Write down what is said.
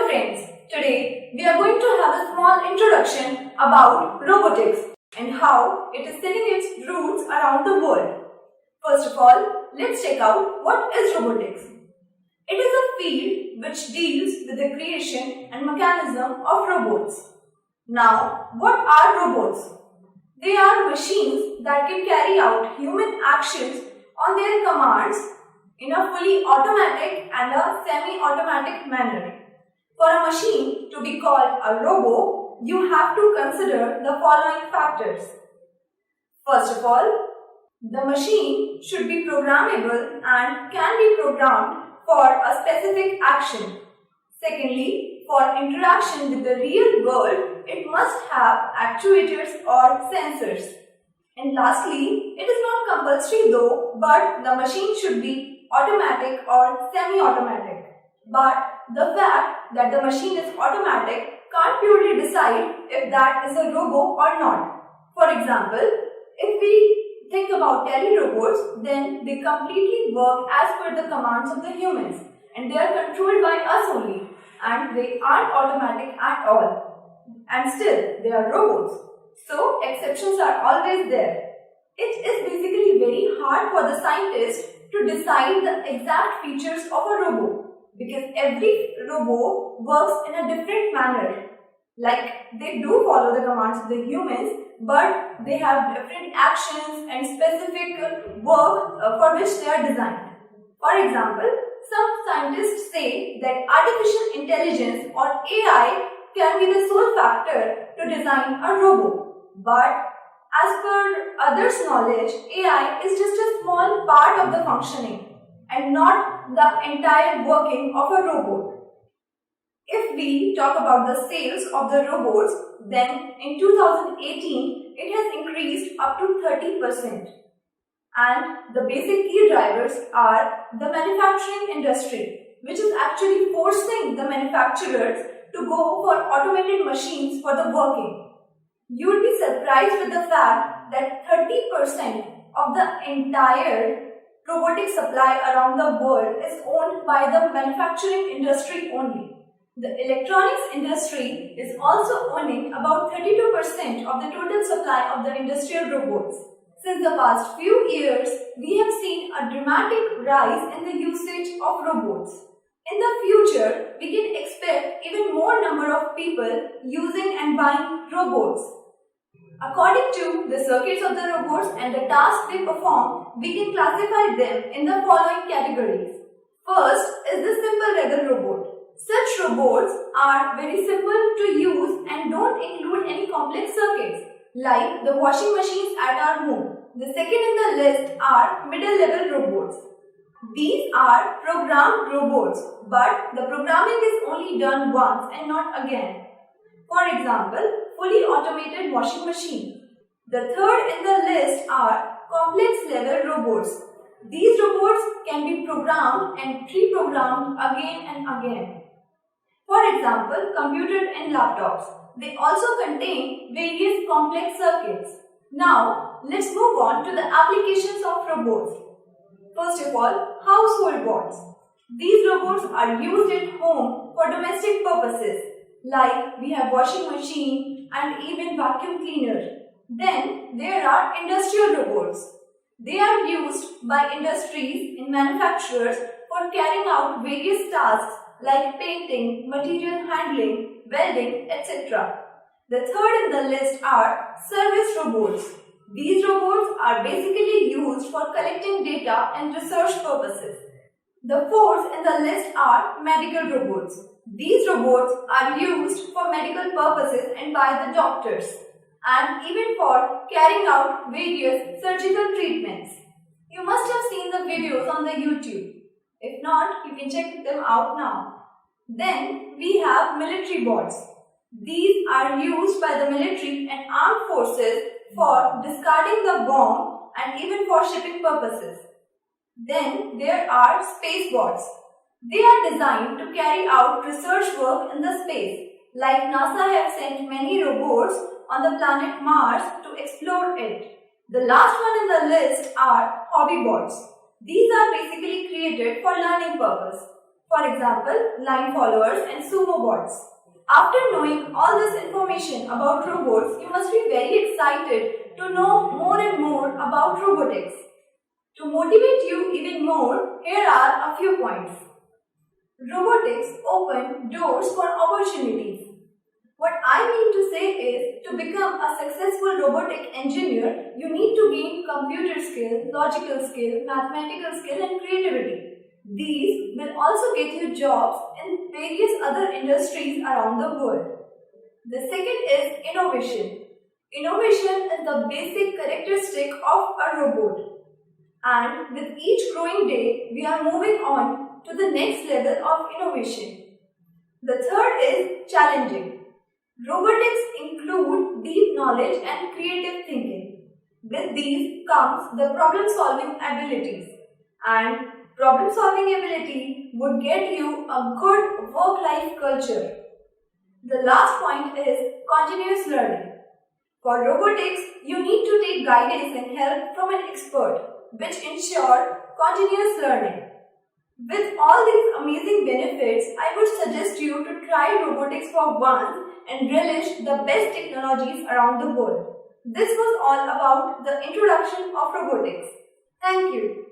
friends, today we are going to have a small introduction about robotics and how it is setting its roots around the world. First of all, let's check out what is robotics. It is a field which deals with the creation and mechanism of robots. Now, what are robots? They are machines that can carry out human actions on their commands in a fully automatic and a semi-automatic manner. For a machine to be called a robo, you have to consider the following factors. First of all, the machine should be programmable and can be programmed for a specific action. Secondly, for interaction with the real world, it must have actuators or sensors. And lastly, it is not compulsory though, but the machine should be automatic or semi-automatic. But the fact that the machine is automatic can't purely decide if that is a robo or not. For example, if we think about tele-robots, then they completely work as per the commands of the humans and they are controlled by us only and they aren't automatic at all. And still, they are robots. So, exceptions are always there. It is basically very hard for the scientist to decide the exact features of a robo because every robo works in a different manner. Like they do follow the commands of the humans, but they have different actions and specific work for which they are designed. For example, some scientists say that artificial intelligence or AI can be the sole factor to design a robo. But as per others' knowledge, AI is just a small part of the functioning and not the entire working of a robot. If we talk about the sales of the robots, then in 2018, it has increased up to 30%. And the basic key drivers are the manufacturing industry, which is actually forcing the manufacturers to go for automated machines for the working. You would be surprised with the fact that 30% of the entire robotic supply around the world is owned by the manufacturing industry only. The electronics industry is also owning about 32% of the total supply of the industrial robots. Since the past few years, we have seen a dramatic rise in the usage of robots. In the future, we can expect even more number of people using and buying robots. According to the circuits of the robots and the tasks they perform, we can classify them in the following categories. First is the simple level robot. Such robots are very simple to use and don't include any complex circuits, like the washing machines at our home. The second in the list are middle level robots. These are programmed robots, but the programming is only done once and not again. For example, fully automated washing machine. The third in the list are complex level robots. These robots can be programmed and reprogrammed again and again. For example, computers and laptops. They also contain various complex circuits. Now, let's move on to the applications of robots. First of all, household bots. These robots are used at home for domestic purposes, like we have washing machine and even vacuum cleaner. Then there are industrial robots. They are used by industries and manufacturers for carrying out various tasks like painting, material handling, welding, etc. The third in the list are service robots. These robots are basically used for collecting data and research purposes. The fourth in the list are medical robots. These robots are used for medical purposes and by the doctors and even for carrying out various surgical treatments. You must have seen the videos on the YouTube. If not, you can check them out now. Then we have military bots. These are used by the military and armed forces for discarding the bomb and even for shipping purposes. Then there are space bots. They are designed to carry out research work in the space, like NASA have sent many robots on the planet Mars to explore it. The last one in the list are hobby bots. These are basically created for learning purpose. For example, line followers and sumo bots. After knowing all this information about robots, you must be very excited to know more and more about robotics. To motivate you even more, here are a few points. Robotics open doors for opportunities. What I mean to say is, to become a successful robotic engineer, you need to gain computer skill, logical skill, mathematical skill and creativity. These will also get you jobs in various other industries around the world. The second is innovation. Innovation is the basic characteristic of a robot. And with each growing day, we are moving on to the next level of innovation. The third is challenging. Robotics include deep knowledge and creative thinking. With these comes the problem-solving abilities. And problem-solving ability would get you a good work-life culture. The last point is continuous learning. For robotics, you need to take guidance and help from an expert, which ensure continuous learning. With all these amazing benefits, I would suggest you to try robotics for once and relish the best technologies around the world. This was all about the introduction of robotics. Thank you.